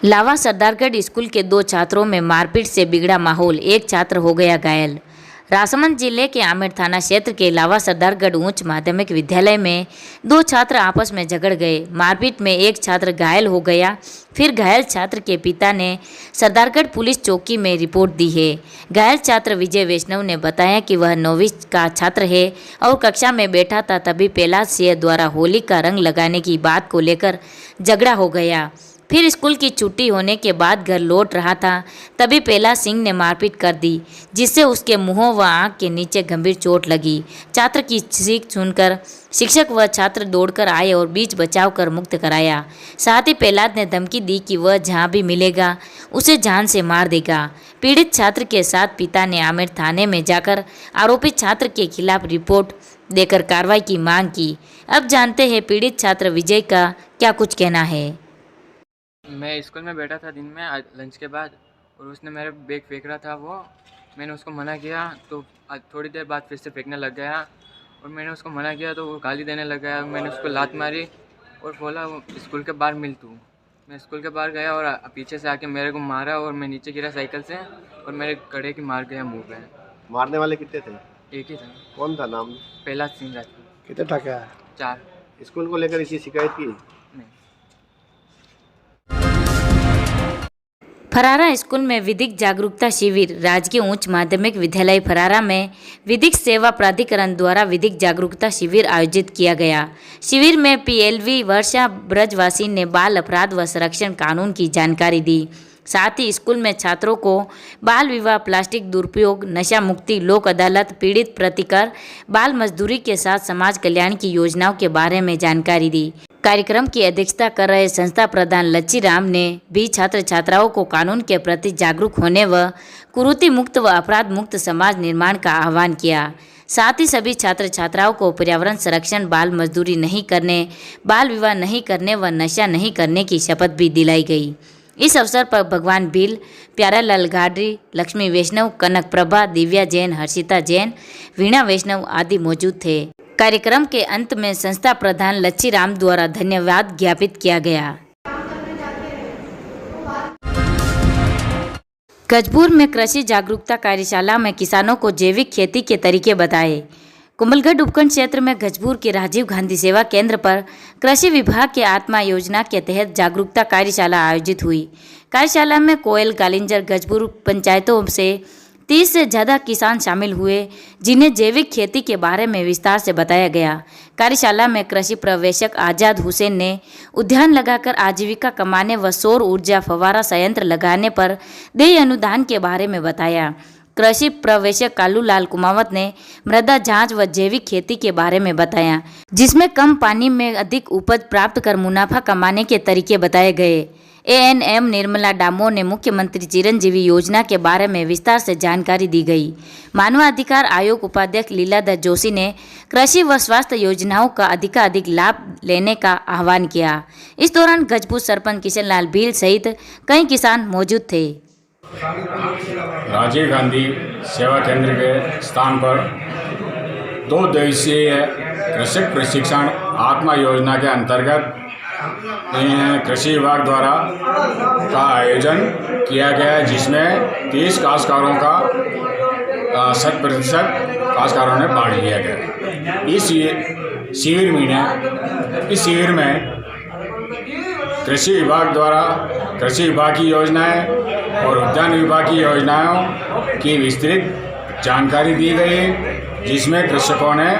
लावा Sardargarh school के दो छात्रों में मारपीट से बिगड़ा माहौल, एक छात्र हो गया घायल। राजसमंद जिले के आमेर थाना क्षेत्र के लावा सरदारगढ़ उच्च माध्यमिक विद्यालय में दो छात्र आपस में झगड़ गए। मारपीट में एक छात्र घायल हो गया। फिर घायल छात्र के पिता ने सरदारगढ़ पुलिस चौकी में रिपोर्ट दी है। घायल छात्र विजय वैष्णव ने बताया कि वह 9वीं का छात्र है और कक्षा में बैठा था, तभी प्रहलाद सिंह द्वारा होली का रंग लगाने की बात को लेकर झगड़ा हो गया। फिर स्कूल की छुट्टी होने के बाद घर लौट रहा था, तभी प्रहलाद सिंह ने मारपीट कर दी, जिससे उसके मुंह व आंख के नीचे गंभीर चोट लगी। छात्र की चीख सुनकर शिक्षक व छात्र दौड़कर आए और बीच बचाव कर मुक्त कराया। साथ ही प्रहलाद ने धमकी दी कि वह जहां भी मिलेगा उसे जान से मार देगा। पीड़ित छात्र के साथ पिता ने आमेर थाने में जाकर आरोपित छात्र के खिलाफ रिपोर्ट देकर कार्रवाई की मांग की। अब जानते हैं पीड़ित छात्र विजय का क्या कुछ कहना है। मैं स्कूल में बैठा था दिन में आज लंच के बाद, और उसने मेरे बैग फेंक रहा था। मैंने उसको मना किया तो थोड़ी देर बाद फिर से फेंकने लग गया, और मैंने उसको मना किया तो वो गाली देने लग गया। मैंने उसको लात मारी और बोला स्कूल के बाहर मिल तू। मैं स्कूल के बाहर गया और पीछे से आके मेरे को मारा और मैं नीचे गिरा साइकिल से, और मेरे गड़े की मार गया मुँह पे। मारने वाले कितने थे? एक ही था। कौन था? नाम? प्रहलाद सिंह राजपूत। कितने टाके आए? 4। स्कूल को लेकर इसी शिकायत की? नहीं। फरारा स्कूल में विधिक जागरूकता शिविर। राजकीय उच्च माध्यमिक विद्यालय फरारा में विधिक सेवा प्राधिकरण द्वारा विधिक जागरूकता शिविर आयोजित किया गया। शिविर में पीएलवी वर्षा ब्रजवासी ने बाल अपराध व संरक्षण कानून की जानकारी दी। साथ ही स्कूल में छात्रों को बाल विवाह, प्लास्टिक दुरुपयोग, नशा मुक्ति, लोक अदालत, पीड़ित प्रतिकर, बाल मजदूरी के साथ समाज कल्याण की योजनाओं के बारे में जानकारी दी। कार्यक्रम की अध्यक्षता कर रहे संस्था प्रधान लच्छी राम ने भी छात्र छात्राओं को कानून के प्रति जागरूक होने व कुरीति मुक्त व अपराध मुक्त समाज निर्माण का आह्वान किया। साथ ही सभी छात्र छात्राओं को पर्यावरण संरक्षण, बाल मजदूरी नहीं करने, बाल विवाह नहीं करने व नशा नहीं करने की शपथ भी दिलाई गई। इस अवसर पर भगवान भील, प्यारालाल गाडरी, लक्ष्मी वैष्णव, कनक प्रभा, दिव्या जैन, हर्षिता जैन, वीणा वैष्णव आदि मौजूद थे। कार्यक्रम के अंत में संस्था प्रधान लच्छी राम द्वारा धन्यवाद ज्ञापित किया गया। गजबूर में कृषि जागरूकता कार्यशाला में किसानों को जैविक खेती के तरीके बताए। कुंभलगढ़ उपखंड क्षेत्र में गजबूर के राजीव गांधी सेवा केंद्र पर कृषि विभाग के आत्मा योजना के तहत जागरूकता कार्यशाला आयोजित हुई। कार्यशाला में कोयल, गालिंजर, गजबूर पंचायतों से 30 से ज़्यादा किसान शामिल हुए, जिन्हें जैविक खेती के बारे में विस्तार से बताया गया। कार्यशाला में कृषि पर्यवेक्षक आज़ाद हुसैन ने उद्यान लगाकर आजीविका कमाने व सौर ऊर्जा फव्वारा संयंत्र लगाने पर देय अनुदान के बारे में बताया। कृषि पर्यवेक्षक कालूलाल कुमावत ने मृदा जांच व जैविक खेती के बारे में बताया, जिसमें कम पानी में अधिक उपज प्राप्त कर मुनाफा कमाने के तरीके बताए गए। एएनएम निर्मला डामोर ने मुख्यमंत्री चिरंजीवी योजना के बारे में विस्तार से जानकारी दी गई। मानवाधिकार आयोग उपाध्यक्ष लीलाधर जोशी ने कृषि व स्वास्थ्य योजनाओं का अधिकाधिक लाभ लेने का आह्वान किया। इस दौरान गजबूर सरपंच किशनलाल भील सहित कई किसान मौजूद थे। राजीव गांधी सेवा केंद्र के स्थान पर 2 दिवसीय कृषक प्रशिक्षण आत्मा योजना के अंतर्गत कृषि विभाग द्वारा का आयोजन किया गया है, जिसमें 30 काश्तकारों का 100% काश्तकारों ने भाग लिया गया। इस शिविर में कृषि विभाग द्वारा कृषि विभाग की योजनाएं और उद्यान विभाग की योजनाओं की विस्तृत जानकारी दी गई, जिसमें कृषकों ने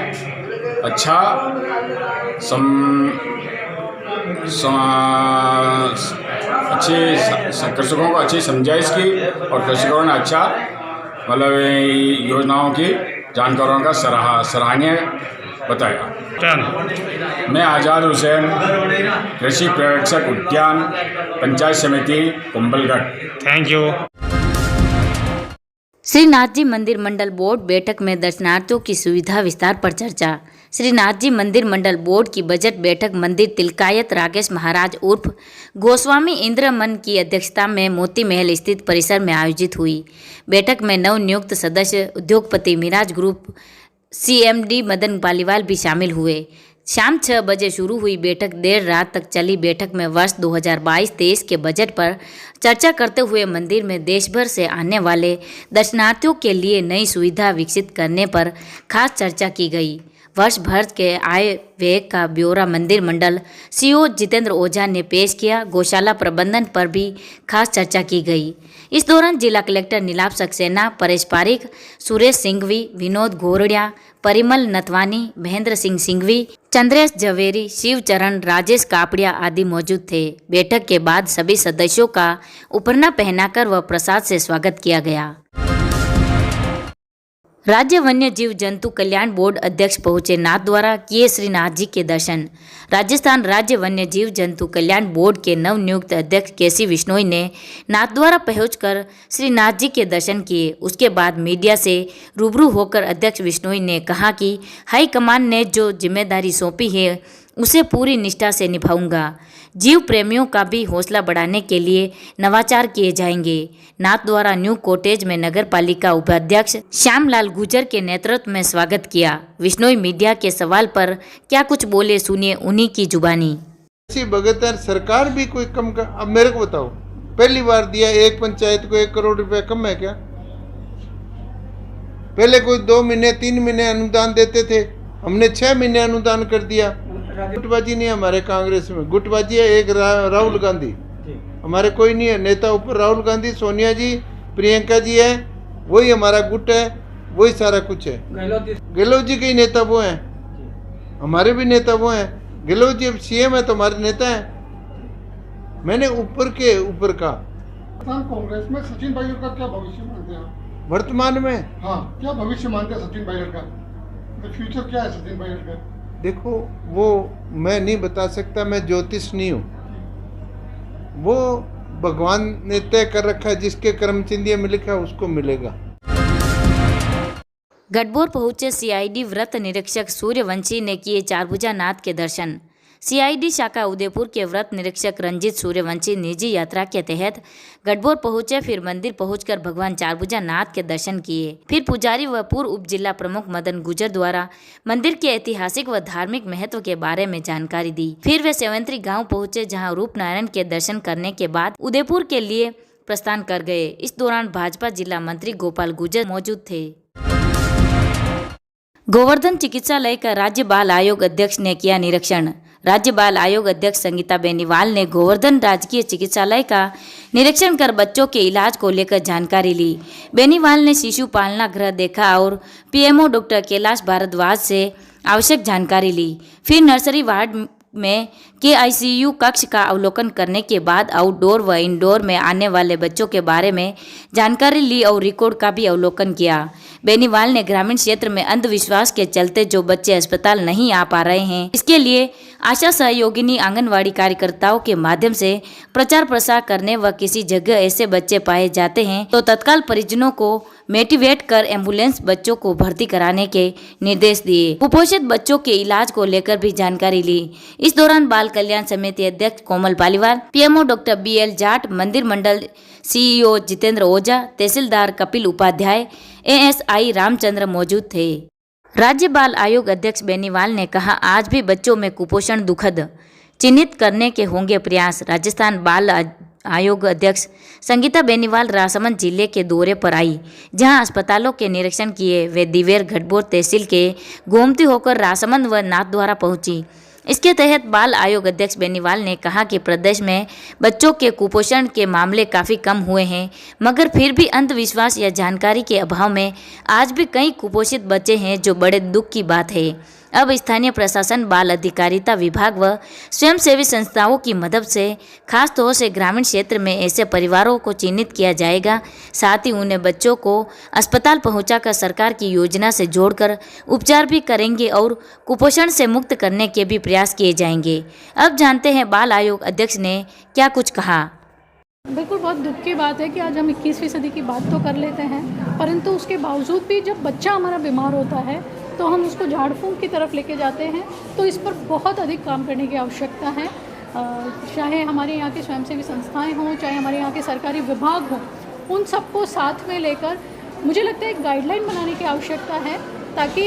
कृषकों को अच्छी समझाइश की और कृषकों ने अच्छा मतलब योजनाओं की जानकारों का सराहनीय बताया। मैं आज़ाद हुसैन, कृषि पर्यवेक्षक, उद्यान, पंचायत समिति, कुंभलगढ़। Thank you. श्रीनाथ जी मंदिर मंडल बोर्ड बैठक में दर्शनार्थियों की सुविधा विस्तार पर चर्चा। श्रीनाथ जी मंदिर मंडल बोर्ड की बजट बैठक मंदिर तिलकायत राकेश महाराज उर्फ गोस्वामी इंद्रमन की अध्यक्षता में मोती महल स्थित परिसर में आयोजित हुई। बैठक में नवनियुक्त सदस्य उद्योगपति मिराज ग्रुप CMD मदन पालीवाल भी शामिल हुए। शाम 6 बजे शुरू हुई बैठक देर रात तक चली। बैठक में वर्ष 2022-23 के बजट पर चर्चा करते हुए मंदिर में देश भर से आने वाले दर्शनार्थियों के लिए नई सुविधा विकसित करने पर खास चर्चा की गई। वर्ष भर के आय व्यय का ब्यौरा मंदिर मंडल सीईओ जितेंद्र ओझा ने पेश किया। गौशाला प्रबंधन पर भी खास चर्चा की गई। इस दौरान जिला कलेक्टर नीलाभ सक्सेना, परेश पारिक, सुरेश सिंघवी, विनोद घोरड़िया, परिमल नथवानी, महेंद्र सिंह सिंघवी, चंद्रेश जवेरी, शिवचरण, राजेश कापड़िया आदि मौजूद थे। बैठक के बाद सभी सदस्यों का उपरना पहनाकर व प्रसाद से स्वागत किया गया। राज्य वन्य जीव जंतु कल्याण बोर्ड अध्यक्ष पहुंचे। नाथद्वारा किए श्रीनाथ जी के दर्शन। राजस्थान राज्य वन्य जीव जंतु कल्याण बोर्ड के नवनियुक्त अध्यक्ष केसी विश्नोई ने नाथद्वारा पहुंचकर श्रीनाथ जी के दर्शन किए। उसके बाद मीडिया से रूबरू होकर अध्यक्ष विश्नोई ने कहा कि हाईकमान ने जो जिम्मेदारी सौंपी है उसे पूरी निष्ठा से निभाऊंगा। जीव प्रेमियों का भी हौसला बढ़ाने के लिए नवाचार किए जाएंगे। नाथद्वारा न्यू कॉटेज में नगर पालिका उपाध्यक्ष श्यामलाल गुर्जर के नेतृत्व में स्वागत किया। विश्नोई मीडिया के सवाल पर क्या कुछ बोले, सुनिए उन्हीं की जुबानी। बगैर सरकार भी कोई कम कर, अब मेरे को बताओ, पहली बार दिया एक पंचायत को 1 करोड़ रुपया कम है क्या? पहले कोई 2 महीने 3 महीने अनुदान देते थे, हमने 6 महीने अनुदान कर दिया। गुटबाजी नहीं है हमारे कांग्रेस में, गुटबाजी है एक राहुल गांधी, हमारे कोई नहीं है नेता ऊपर। राहुल गांधी, सोनिया जी, प्रियंका जी है, वही हमारा गुट है, वही सारा कुछ है। गहलोत जी के नेता वो हैं, हमारे भी नेता वो हैं। गहलोत जी अब सीएम है तो हमारे नेता हैं। मैंने ऊपर के ऊपर का कांग्रेस में सचिन पायलट का क्या भविष्य मानते हैं वर्तमान में? हाँ, क्या भविष्य मानते हैं सचिन पायलट का? फ्यूचर क्या है सचिन पायलट का? देखो, वो मैं नहीं बता सकता, मैं ज्योतिष नहीं हूँ। वो भगवान ने तय कर रखा है, जिसके कर्म चिंदिया में लिखा है उसको मिलेगा। गढ़बोर पहुंचे सीआईडी व्रत निरीक्षक सूर्यवंशी ने किए चारभुजा नाथ के दर्शन। सीआईडी शाखा उदयपुर के व्रत निरीक्षक रंजीत सूर्यवंशी निजी यात्रा के तहत गढ़बोर पहुंचे। फिर मंदिर पहुंचकर भगवान चारभुजा नाथ के दर्शन किए। फिर पुजारी व पूर्व उप जिला प्रमुख मदन गुर्जर द्वारा मंदिर के ऐतिहासिक व धार्मिक महत्व के बारे में जानकारी दी। फिर वे सेवंतरी गांव पहुंचे, जहां रूपनारायण के दर्शन करने के बाद उदयपुर के लिए प्रस्थान कर गए। इस दौरान भाजपा जिला मंत्री गोपाल गुर्जर मौजूद थे। गोवर्धन चिकित्सालय का राज्य बाल आयोग अध्यक्ष ने किया निरीक्षण। राज्य बाल आयोग अध्यक्ष संगीता बेनीवाल ने गोवर्धन राजकीय चिकित्सालय का निरीक्षण कर बच्चों के इलाज को लेकर जानकारी ली। बेनीवाल ने शिशु पालना गृह देखा और पीएमओ डॉक्टर कैलाश भारद्वाज से आवश्यक जानकारी ली। फिर नर्सरी वार्ड में के आईसीयू कक्ष का अवलोकन करने के बाद आउटडोर व इंडोर में आने वाले बच्चों के बारे में जानकारी ली और रिकॉर्ड का भी अवलोकन किया। बेनीवाल ने ग्रामीण क्षेत्र में अंधविश्वास के चलते जो बच्चे अस्पताल नहीं आ पा रहे हैं, इसके लिए आशा सहयोगिनी आंगनवाड़ी कार्यकर्ताओं के माध्यम से प्रचार प्रसार करने व किसी जगह ऐसे बच्चे पाए जाते हैं तो तत्काल परिजनों को मोटिवेट कर एम्बुलेंस बच्चों को भर्ती कराने के निर्देश दिए। कुपोषित बच्चों के इलाज को लेकर भी जानकारी ली। इस दौरान बाल कल्याण समिति अध्यक्ष Komal Paliwal, PMO doctor BL Jat, मंदिर मंडल सीईओ जितेंद्र ओझा, तहसीलदार कपिल उपाध्याय, एएसआई रामचंद्र मौजूद थे। राज्य बाल आयोग अध्यक्ष बेनीवाल ने कहा, आज भी बच्चों में कुपोषण दुखद, चिन्हित करने के होंगे प्रयास। राजस्थान बाल आयोग अध्यक्ष संगीता बेनीवाल राजसमंद जिले के दौरे पर आई, जहां अस्पतालों के निरीक्षण किए। वे दिवेर गढ़बोर तहसील के गोमती होकर राजसमंद व नाथद्वारा पहुंची। इसके तहत बाल आयोग अध्यक्ष बेनीवाल ने कहा कि प्रदेश में बच्चों के कुपोषण के मामले काफ़ी कम हुए हैं, मगर फिर भी अंधविश्वास या जानकारी के अभाव में आज भी कई कुपोषित बच्चे हैं, जो बड़े दुख की बात है। अब स्थानीय प्रशासन, बाल अधिकारिता विभाग व स्वयंसेवी संस्थाओं की मदद से खास तौर से ग्रामीण क्षेत्र में ऐसे परिवारों को चिन्हित किया जाएगा। साथ ही उन्हें बच्चों को अस्पताल पहुंचाकर सरकार की योजना से जोड़कर उपचार भी करेंगे और कुपोषण से मुक्त करने के भी प्रयास किए जाएंगे। अब जानते हैं बाल आयोग अध्यक्ष ने क्या कुछ कहा। बिल्कुल, बहुत दुख की बात है कि आज हम 21वीं सदी की बात तो कर लेते हैं, परंतु उसके बावजूद भी जब बच्चा हमारा बीमार होता है तो हम उसको झाड़ फूंक की तरफ लेके जाते हैं। तो इस पर बहुत अधिक काम करने की आवश्यकता है। चाहे हमारे यहाँ की स्वयंसेवी संस्थाएं हों, चाहे हमारे यहाँ के सरकारी विभाग हों, उन सबको साथ में लेकर मुझे लगता है एक गाइडलाइन बनाने की आवश्यकता है, ताकि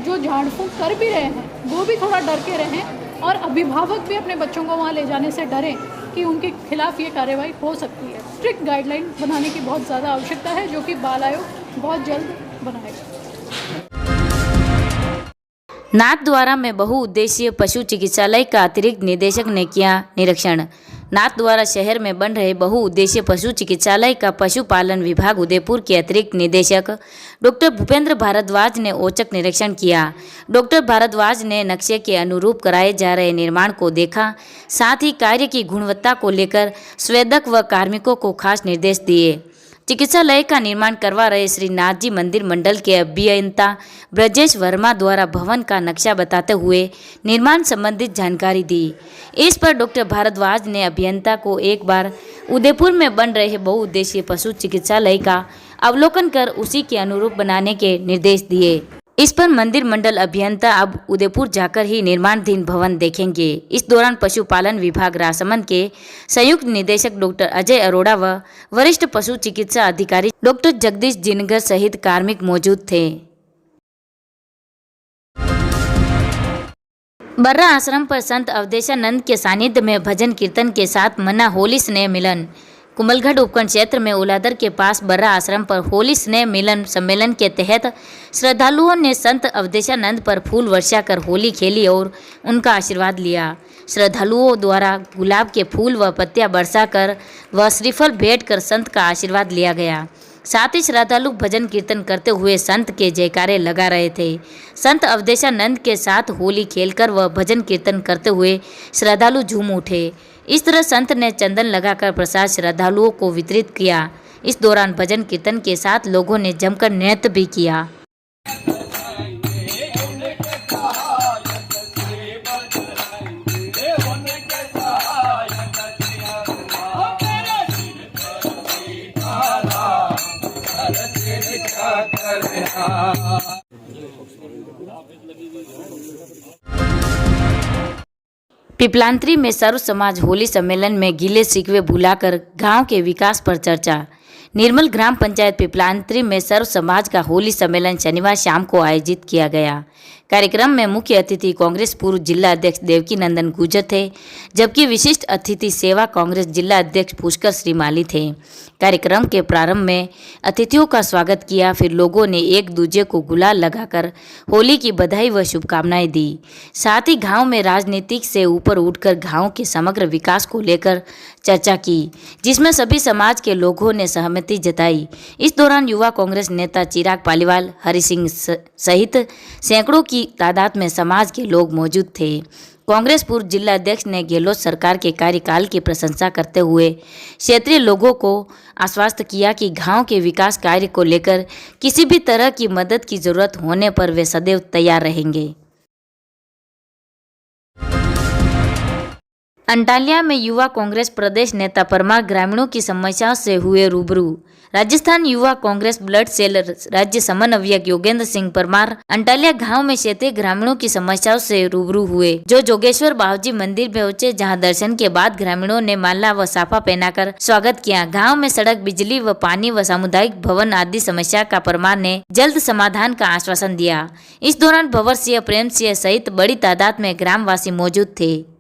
जो झाड़ फूंक कर भी रहे हैं वो भी थोड़ा डर के रहें और अभिभावक भी अपने बच्चों को वहाँ ले जाने से डरें कि उनके खिलाफ ये कार्रवाई हो सकती है। स्ट्रिक्ट गाइडलाइन बनाने की बहुत ज़्यादा आवश्यकता है, जो कि बाल आयोग बहुत जल्द बनाएगा। नाथद्वारा में बहुउद्देशीय पशु चिकित्सालय का अतिरिक्त निदेशक ने किया निरीक्षण। नाथद्वारा शहर में बन रहे बहुउद्देशीय पशु चिकित्सालय का पशुपालन विभाग उदयपुर के अतिरिक्त निदेशक डॉक्टर भूपेंद्र भारद्वाज ने औचक निरीक्षण किया। डॉक्टर भारद्वाज ने नक्शे के अनुरूप कराए जा रहे निर्माण को देखा, साथ ही कार्य की गुणवत्ता को लेकर संवेदक व कार्मिकों को खास निर्देश दिए। चिकित्सालय का निर्माण करवा रहे श्री नाथ जी मंदिर मंडल के अभियंता ब्रजेश वर्मा द्वारा भवन का नक्शा बताते हुए निर्माण संबंधित जानकारी दी। इस पर डॉक्टर भारद्वाज ने अभियंता को एक बार उदयपुर में बन रहे बहुउद्देशीय पशु चिकित्सालय का अवलोकन कर उसी के अनुरूप बनाने के निर्देश दिए। इस पर मंदिर मंडल अभियंता अब उदयपुर जाकर ही निर्माणाधीन भवन देखेंगे। इस दौरान पशुपालन विभाग राजसमंद के संयुक्त निदेशक डॉक्टर अजय अरोड़ा व वरिष्ठ पशु चिकित्सा अधिकारी डॉक्टर जगदीश जिनगर सहित कार्मिक मौजूद थे। बर्रा आश्रम पर संत अवधेशानंद के सानिध्य में भजन कीर्तन के साथ मना होली स्नेह मिलन। कुंभलगढ़ उपखंड क्षेत्र में उलादर के पास बर्रा आश्रम पर होली स्नेह मिलन सम्मेलन के तहत श्रद्धालुओं ने संत अवधेशानंद पर फूल वर्षा कर होली खेली और उनका आशीर्वाद लिया। श्रद्धालुओं द्वारा गुलाब के फूल व पत्तियां बरसाकर व श्रीफल भेंट कर संत का आशीर्वाद लिया गया। साथ ही श्रद्धालु भजन कीर्तन करते हुए संत के जयकारे लगा रहे थे। संत अवधेशानंद के साथ होली खेलकर व भजन कीर्तन करते हुए श्रद्धालु झूम उठे। इस तरह संत ने चंदन लगाकर प्रसाद श्रद्धालुओं को वितरित किया। इस दौरान भजन कीर्तन के साथ लोगों ने जमकर नृत्य भी किया। पिपलांत्री में सर्व समाज होली सम्मेलन में गिले शिकवे भुलाकर गांव के विकास पर चर्चा। निर्मल ग्राम पंचायत पिपलांत्री में सर्व समाज का होली सम्मेलन शनिवार शाम को आयोजित किया गया। कार्यक्रम में मुख्य अतिथि कांग्रेस पूर्व जिला अध्यक्ष देवकी नंदन गुर्जर थे, जबकि विशिष्ट अतिथि सेवा कांग्रेस जिला अध्यक्ष पुष्कर श्रीमाली थे। कार्यक्रम के प्रारंभ में अतिथियों का स्वागत किया, फिर लोगों ने एक दूसरे को गुलाल लगाकर होली की बधाई व शुभकामनाएं दी। साथ ही गांव में राजनीतिक से ऊपर उठकर गांव के समग्र विकास को लेकर चर्चा की, जिसमें सभी समाज के लोगों ने सहमति जताई। इस दौरान युवा कांग्रेस नेता चिराग पालीवाल, हरि सिंह सहित सैकड़ों की तादाद में समाज के लोग मौजूद थे। कांग्रेस पूर्व जिला अध्यक्ष ने गहलोत सरकार के कार्यकाल की प्रशंसा करते हुए क्षेत्रीय लोगों को आश्वस्त किया कि गांव के विकास कार्य को लेकर किसी भी तरह की मदद की जरूरत होने पर वे सदैव तैयार रहेंगे। अंटालिया में युवा कांग्रेस प्रदेश नेता परमार ग्रामीणों की समस्याओं से हुए रूबरू। राजस्थान युवा कांग्रेस ब्लड सेल राज्य समन्वयक योगेंद्र सिंह परमार अंटालिया गांव में क्षेत्रीय ग्रामीणों की समस्याओं से रूबरू हुए, जो जोगेश्वर बाबूजी मंदिर में पहुंचे, जहां दर्शन के बाद ग्रामीणों ने माला व साफा पहनाकर स्वागत किया। गांव में सड़क, बिजली व पानी व सामुदायिक भवन आदि समस्या का परमार ने जल्द समाधान का आश्वासन दिया। इस दौरान भंवर सिंह, प्रेम सिंह सहित बड़ी तादाद में ग्रामवासी मौजूद थे।